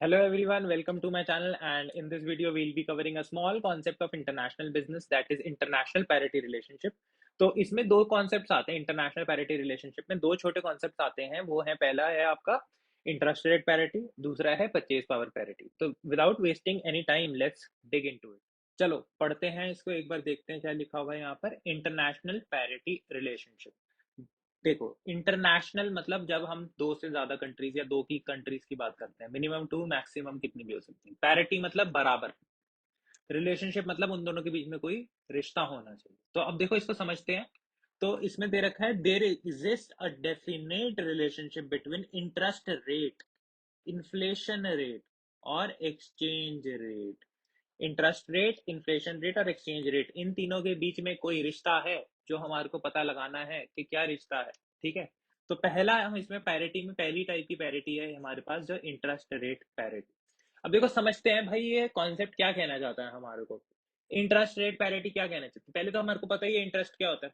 Hello everyone, welcome to my channel, and in this video we'll be covering a small concept of international business, that is international parity relationship। तो इसमें दो concepts आते हैं international parity relationship में। दो छोटे concepts आते हैं, वो है पहला है आपका इंटरेस्ट रेट पैरिटी, दूसरा है परचेज पावर पैरिटी। तो without wasting any time let's dig into it. चलो पढ़ते हैं इसको, एक बार देखते हैं क्या लिखा हुआ है यहाँ पर। International parity relationship. देखो, इंटरनेशनल मतलब जब हम दो से ज्यादा कंट्रीज या दो की कंट्रीज की बात करते हैं, मिनिमम टू मैक्सिमम कितनी भी हो सकती है। पैरिटी मतलब बराबर। रिलेशनशिप मतलब उन दोनों के बीच में कोई रिश्ता होना चाहिए। तो अब देखो इसको समझते हैं। तो इसमें दे रखा है, there exist a definite relationship between interest rate, inflation rate और exchange rate. Interest rate, inflation rate और एक्सचेंज रेट, इन तीनों के बीच में कोई रिश्ता है जो हमारे को पता लगाना है कि क्या रिश्ता है। ठीक है। तो पहला हम इसमें पैरिटी में पहली टाइप की पैरिटी है हमारे पास, जो इंटरेस्ट रेट पैरिटी। अब देखो समझते हैं भाई ये कॉन्सेप्ट क्या कहना चाहता है हमारे को। इंटरेस्ट रेट पैरिटी क्या कहना चाहती है, पहले तो हमारे को पता ही है इंटरेस्ट क्या होता है।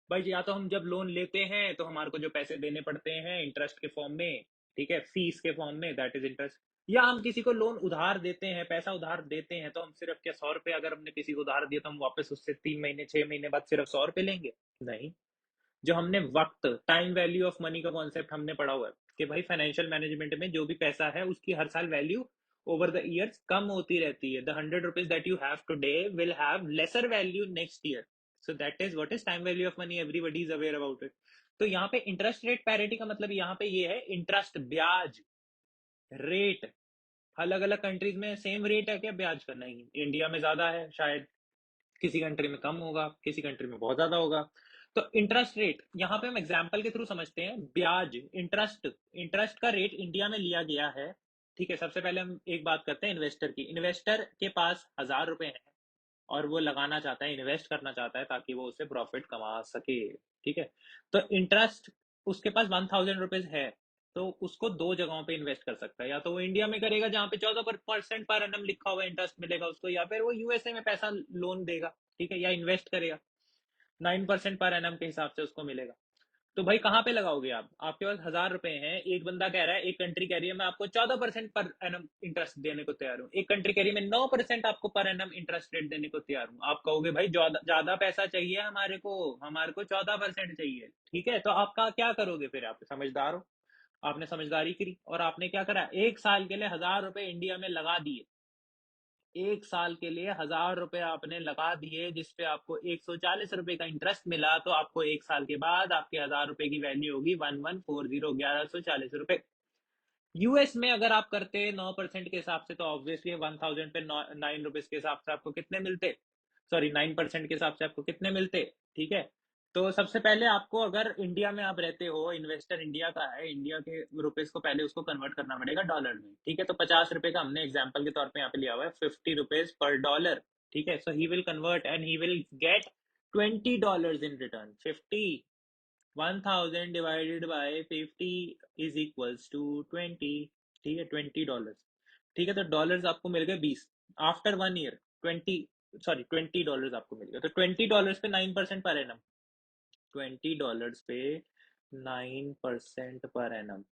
भाई या तो हम जब लोन लेते हैं तो हमारे को जो पैसे देने पड़ते हैं इंटरेस्ट के फॉर्म में, ठीक है, फीस के फॉर्म में, दैट इज इंटरेस्ट। या हम किसी को लोन उधार देते हैं, पैसा उधार देते हैं, तो हम सिर्फ क्या 100 रुपए अगर हमने किसी को उधार दिया तो हम वापस उससे 3 महीने 6 महीने बाद सिर्फ 100 रुपए लेंगे? नहीं। जो हमने वक्त, टाइम वैल्यू ऑफ मनी का कॉन्सेप्ट हमने पढ़ा हुआ है कि भाई फाइनेंशियल मैनेजमेंट में जो भी पैसा है उसकी हर साल वैल्यू ओवर द ईयर्स कम होती रहती है। The 100 rupees that you have today will have laser value next year. So that is what is time value of money, everybody is aware about it. तो यहाँ पे इंटरेस्ट रेट पैरिटी का मतलब यहाँ पे ये है, इंटरेस्ट ब्याज रेट अलग अलग कंट्रीज में सेम रेट है क्या ब्याज का? नहीं, इंडिया में ज्यादा है शायद, किसी कंट्री में कम होगा, किसी कंट्री में बहुत ज्यादा होगा। तो इंटरेस्ट रेट यहाँ पे हम एग्जांपल के थ्रू समझते हैं। ब्याज, इंटरेस्ट, इंटरेस्ट का रेट इंडिया में लिया गया है। ठीक है, सबसे पहले हम एक बात करते हैं इन्वेस्टर की। इन्वेस्टर के पास 1,000 रुपए हैं और वो लगाना चाहता है, इन्वेस्ट करना चाहता है ताकि वो उससे प्रॉफिट कमा सके। ठीक है। तो इंटरेस्ट, उसके पास 1,000 रुपीज है, तो उसको दो जगहों पे इन्वेस्ट कर सकता है। या तो वो इंडिया में करेगा जहां पे 14% पर एनम लिखा हुआ इंटरेस्ट मिलेगा उसको, या फिर वो यूएसए में पैसा लोन देगा, ठीक है, या इन्वेस्ट करेगा, 9% पर एनम के हिसाब से उसको मिलेगा। तो भाई कहाँ पे लगाओगे आप? आपके पास 1,000 रुपए हैं, एक बंदा कह रहा है, एक कंट्री कह रही है मैं आपको 14% पर एनम इंटरेस्ट देने को तैयार हूँ, एक कंट्री कह रही है मैं 9% आपको पर एनम इंटरेस्ट रेट देने को तैयार हूँ। आप कहोगे भाई ज्यादा ज्यादा पैसा चाहिए हमारे को 14% चाहिए। ठीक है, तो आपका क्या करोगे फिर? आप समझदार हो, आपने समझदारी करी और आपने क्या करा, एक साल के लिए 1,000 रुपए इंडिया में लगा दिए। एक साल के लिए 1,000 रुपए आपने लगा दिए, जिसपे आपको 140 रुपए का इंटरेस्ट मिला। तो आपको एक साल के बाद आपके 1,000 रुपए की वैल्यू होगी 1140, 1140 रुपए। यूएस में अगर आप करते 9% के हिसाब से, तो ऑब्वियसली 1,000 पे 9 रुपीज के हिसाब से आपको कितने मिलते? सॉरी, 9% के हिसाब से आपको कितने मिलते? ठीक है। तो सबसे पहले आपको, अगर इंडिया में आप रहते हो, इन्वेस्टर इंडिया का है, इंडिया के रुपीज को पहले उसको कन्वर्ट करना पड़ेगा डॉलर में। ठीक है, तो 50 रुपए का हमने एग्जाम्पल के तौर पे यहाँ पे लिया हुआ है, 50 रुपीज पर डॉलर। ठीक है, so he will convert and he will get $20 in return. 1000 divided by 50 is equals to 20। ठीक है, $20। ठीक है, तो डॉलर्स आपको मिल गए 20 आफ्टर 1 ईयर। 20 आपको मिल गया, तो $20 पे 9% पर एनम। $20 पे 9% पर एनम।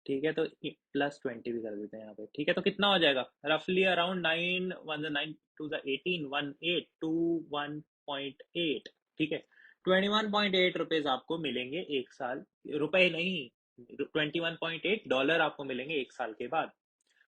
ठीक है, तो +20 भी कर देते हैं यहाँ पे। ठीक है, तो कितना हो जाएगा? रफली अराउंड 9 1 9 2 18 21.8। ठीक है, 21.8 रुपीज आपको मिलेंगे एक साल, रुपए नहीं, $21.8 आपको मिलेंगे एक साल के बाद।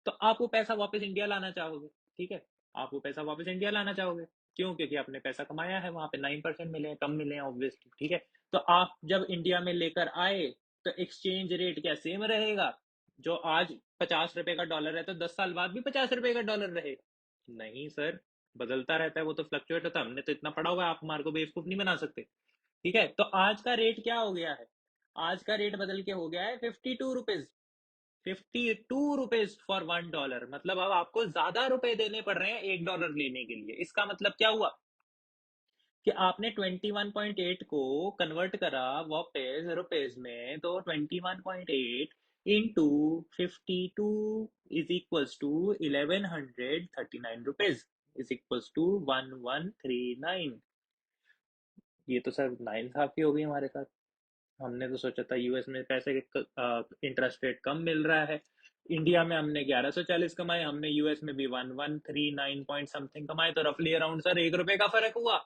तो आप वो पैसा वापस इंडिया लाना चाहोगे। ठीक है, आप वो पैसा वापस इंडिया लाना चाहोगे। क्यों? क्योंकि आपने पैसा कमाया है, वहां पे 9% मिले हैं, कम मिले हैं ऑब्वियसली। ठीक है, तो आप जब इंडिया में लेकर आए तो एक्सचेंज रेट क्या सेम रहेगा? जो आज 50 रुपए का डॉलर है, तो 10 साल बाद भी 50 रुपए का डॉलर रहेगा? नहीं सर, बदलता रहता है, वो तो फ्लक्चुएट होता है। हमने तो इतना पढ़ा हुआ है, आप हमारे को बेवकूफ नहीं बना सकते। ठीक है, तो आज का रेट क्या हो गया है? आज का रेट बदल के हो गया है 52 रुपीज। 52 rupees for $1। मतलब अब आपको ज्यादा रुपए देने पड़ रहे हैं $1 लेने के लिए। इसका मतलब क्या हुआ कि आपने 21.8 को कन्वर्ट करा वापस रुपीज में, तो 21.8 into 52 is equals to 1139 rupees, is equals to 1139। ये तो सर नाइंसाफी हो गई हमारे साथ। हमने तो सोचा था यूएस में पैसे इंटरेस्ट रेट कम मिल रहा है, इंडिया में हमने 1140 कमाए, हमने यूएस में भी 1139 पॉइंट समथिंग कमाए, तो रफली अराउंड सर 1 रुपए का फर्क हुआ।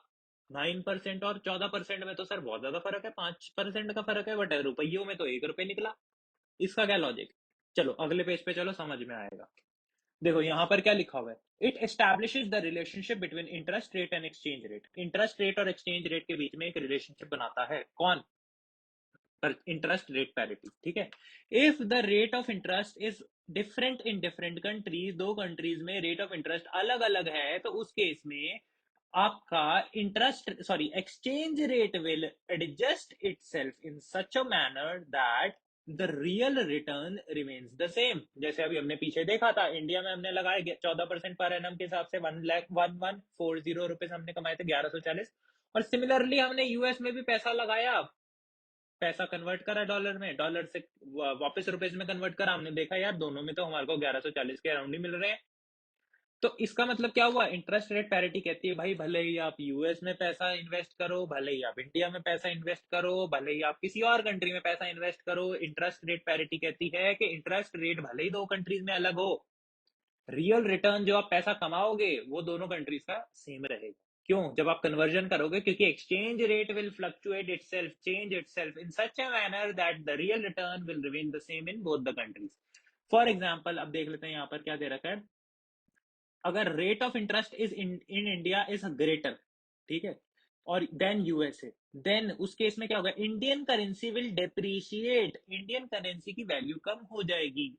9% और 14% में तो सर बहुत ज्यादा फर्क है, 5% का फर्क है, बट रुपयों में तो 1 रुपए निकला। इसका क्या लॉजिक? चलो अगले पेज पे चलो, समझ में आएगा। देखो यहां पर क्या लिखा हुआ है, it establishes the relationship between interest rate and exchange rate. Interest rate और एक्सचेंज रेट के बीच में एक रिलेशनशिप बनाता है, कौन? पर इंटरेस्ट रेट पैरिटी, ठीक है। If the rate of interest is different in different countries, दो कंट्रीज में रेट ऑफ इंटरेस्ट अलग अलग है, तो उस केस में आपका interest sorry exchange rate will adjust itself in such a manner that the real return remains the same. जैसे अभी हमने पीछे देखा था, इंडिया में हमने लगाए 14% पर एनम के हिसाब से 1,1140 रुपीज हमने कमाए थे, 1140। और सिमिलरली हमने यूएस में भी पैसा लगाया, पैसा कन्वर्ट करा डॉलर में, डॉलर से वापस रुपीज में कन्वर्ट करा, हमने देखा यार दोनों में तो हमारे को 1140 के अराउंड ही मिल रहे हैं। तो इसका मतलब क्या हुआ, इंटरेस्ट रेट पैरिटी कहती है भाई भले ही आप यूएस में पैसा इन्वेस्ट करो, भले ही आप इंडिया में पैसा इन्वेस्ट करो, भले ही आप किसी और कंट्री में पैसा इन्वेस्ट करो, इंटरेस्ट रेट पैरिटी कहती है कि इंटरेस्ट रेट भले ही दो कंट्रीज में अलग हो, रियल रिटर्न जो आप पैसा कमाओगे वो दोनों कंट्रीज का सेम रहेगा। क्यों? जब आप कन्वर्जन करोगे, क्योंकि exchange rate will fluctuate itself, change itself in such a manner that the real return will remain the same in both the countries. For example अब देख लेते हैं यहाँ पर क्या दे रखा है, अगर rate of interest is in India is greater, ठीक है, और देन यूएसए, देन उस केस में क्या होगा, Indian currency will depreciate, Indian currency की वैल्यू कम हो जाएगी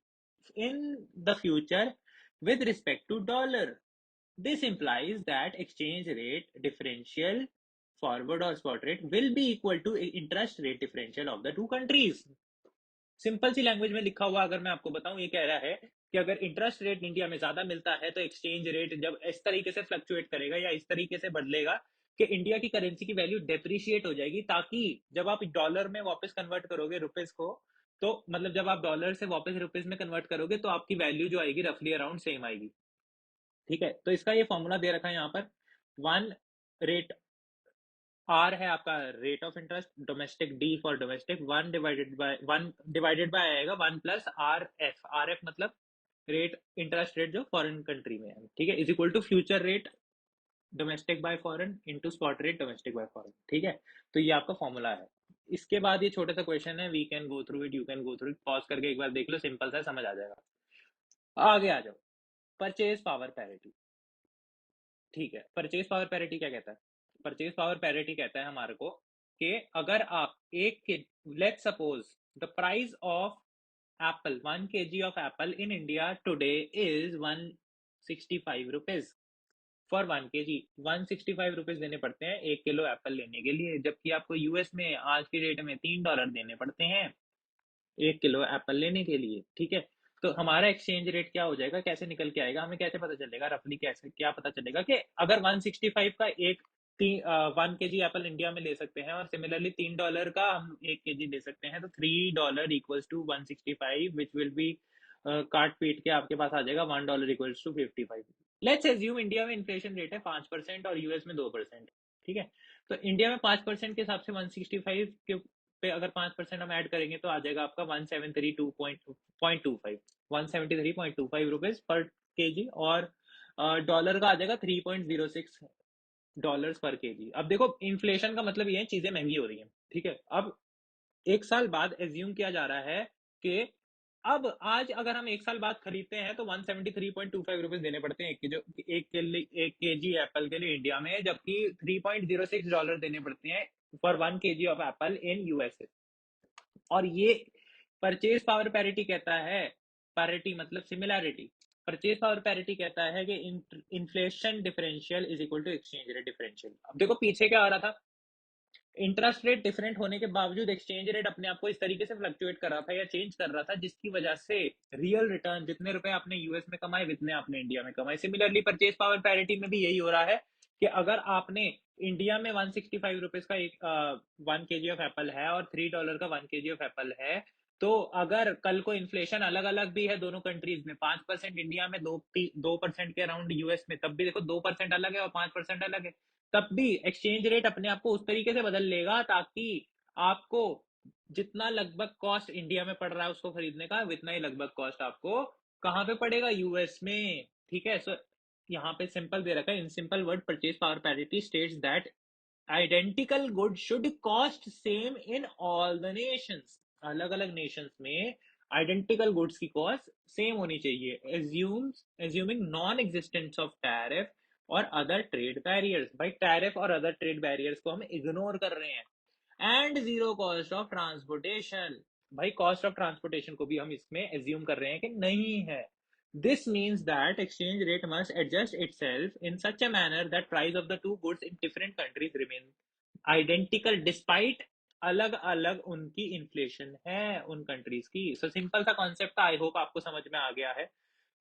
in the future with respect to dollar. This implies that exchange rate differential, forward or spot rate, will be equal to interest rate differential of the two countries. Simple C language में लिखा हुआ अगर मैं आपको बताऊं, ये कह रहा है कि अगर इंटरेस्ट रेट इंडिया में ज्यादा मिलता है तो एक्सचेंज रेट जब इस तरीके से फ्लक्चुएट करेगा या इस तरीके से बदलेगा कि इंडिया की करेंसी की वैल्यू डेप्रिशिएट हो जाएगी, ताकि जब आप डॉलर में वापस कन्वर्ट करोगे रुपीज को, तो मतलब जब आप डॉलर से वापस रुपीज में कन्वर्ट करोगे तो आपकी वैल्यू जो आएगी रफली अराउंड सेम आएगी, ठीक है। तो इसका ये फॉर्मूला दे रखा है यहाँ पर, वन रेट आर है आपका rate of interest, domestic D for domestic, one divided by आएगा 1 + आर एफ मतलब रेट इंटरेस्ट रेट जो फॉरेन कंट्री में है, ठीक है, is equal to future rate domestic by foreign into spot rate domestic by foreign, ठीक है। तो ये आपका फॉर्मूला है। इसके बाद ये छोटा सा क्वेश्चन है, we can go through it, you can go through it, pause करके एक बार देख लो, सिंपल सा समझ आ जाएगा। आगे आ जाओ, परचेज पावर पैरिटी, ठीक है। परचेज पावर पैरिटी क्या कहता है? परचेज पावर पैरिटी कहता है हमारे को कि अगर आप एक के, let suppose the price of Apple, 1 kg of apple in India today is 165 rupees for 1 kg। 165 rupees देने पड़ते हैं 1 किलो एप्पल लेने के लिए, जबकि आपको यूएस में आज के डेट में $3 देने पड़ते हैं 1 किलो एप्पल लेने के लिए, ठीक है। तो हमारा एक्सचेंज रेट क्या हो जाएगा, कैसे निकल के आएगा, हमें कैसे पता चलेगा रफली, कैसे क्या पता चलेगा कि अगर 165 का एक 1 kg एप्पल इंडिया में ले सकते हैं और सिमिलरली $3 का हम 1 kg ले सकते हैं, तो $3 equals to 165 which will be काट पीट के आपके पास आ जाएगा $1 equals to 55। Let's assume India में इन्फ्लेशन रेट है 5% और यूएस में 2%, ठीक है। तो इंडिया में 5% के हिसाब से 165 के पे अगर 5% हम ऐड करेंगे तो आ जाएगा आपका 173.25 पर केजी, और डॉलर का आ जाएगा $3.06 पर केजी। अब देखो इन्फ्लेशन का मतलब ये है चीजें महंगी हो रही हैं, ठीक है। अब एक साल बाद एज्यूम किया जा रहा है कि अब आज अगर हम एक साल बाद खरीदते हैं तो 173.25 रुपीज देने पड़ते हैं एक केजी एप्पल के लिए इंडिया में, जबकि $3.06 देने पड़ते हैं for 1 kg of apple in USA. और ये परचेज पावर पैरिटी कहता है, पैरिटी मतलब सिमिलैरिटी, परचेज पावर पैरिटी कहता है कि inflation differential is equal to exchange rate differential. अब देखो पीछे क्या आ रहा था, इंटरेस्ट रेट डिफरेंट होने के बावजूद एक्सचेंज रेट अपने आप को इस तरीके से फ्लक्चुएट कर रहा था या चेंज कर रहा था, जिसकी वजह से रियल रिटर्न जितने रुपए आपने यूएस में कमाए उतने आपने इंडिया में कमाए। सिमिलरली परचेज पावर पैरिटी में भी यही हो रहा है कि अगर आपने इंडिया में 165 रुपीज का एक 1 kg ऑफ एप्पल है और $3 का 1 kg ऑफ एप्पल है, तो अगर कल को इन्फ्लेशन अलग अलग भी है दोनों कंट्रीज में, 5% इंडिया में, 2% के अराउंड यूएस में, तब भी देखो 2% अलग है और 5% अलग है, तब भी एक्सचेंज रेट अपने आप को उस तरीके से बदल लेगा ताकि आपको जितना लगभग कॉस्ट इंडिया में पड़ रहा है उसको खरीदने का, उतना ही लगभग कॉस्ट आपको कहाँ पे पड़ेगा, यूएस में। ठीक है, सो यहाँ पे सिंपल दे रखा है, in simple word purchase power parity states that identical good should cost same in all the Nations. अलग अलग नेशंस में आइडेंटिकल गुड्स की कॉस्ट सेम होनी चाहिए, assuming non existence of tariff और अदर ट्रेड बैरियर्स। भाई टैरिफ और other trade barriers को हम इग्नोर कर रहे हैं। And zero cost of transportation, भाई कॉस्ट ऑफ ट्रांसपोर्टेशन को भी हम इसमें एज्यूम कर रहे हैं कि नहीं है। This means that exchange rate must adjust itself in such a manner that price of the two goods in different countries remain identical despite अलग अलग उनकी इन्फ्लेशन है उन कंट्रीज की। सो सिंपल सा कॉन्सेप्ट, आई होप आपको समझ में आ गया है।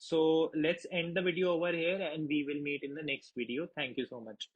So let's end the video over here and we will meet in the next video. Thank you so much.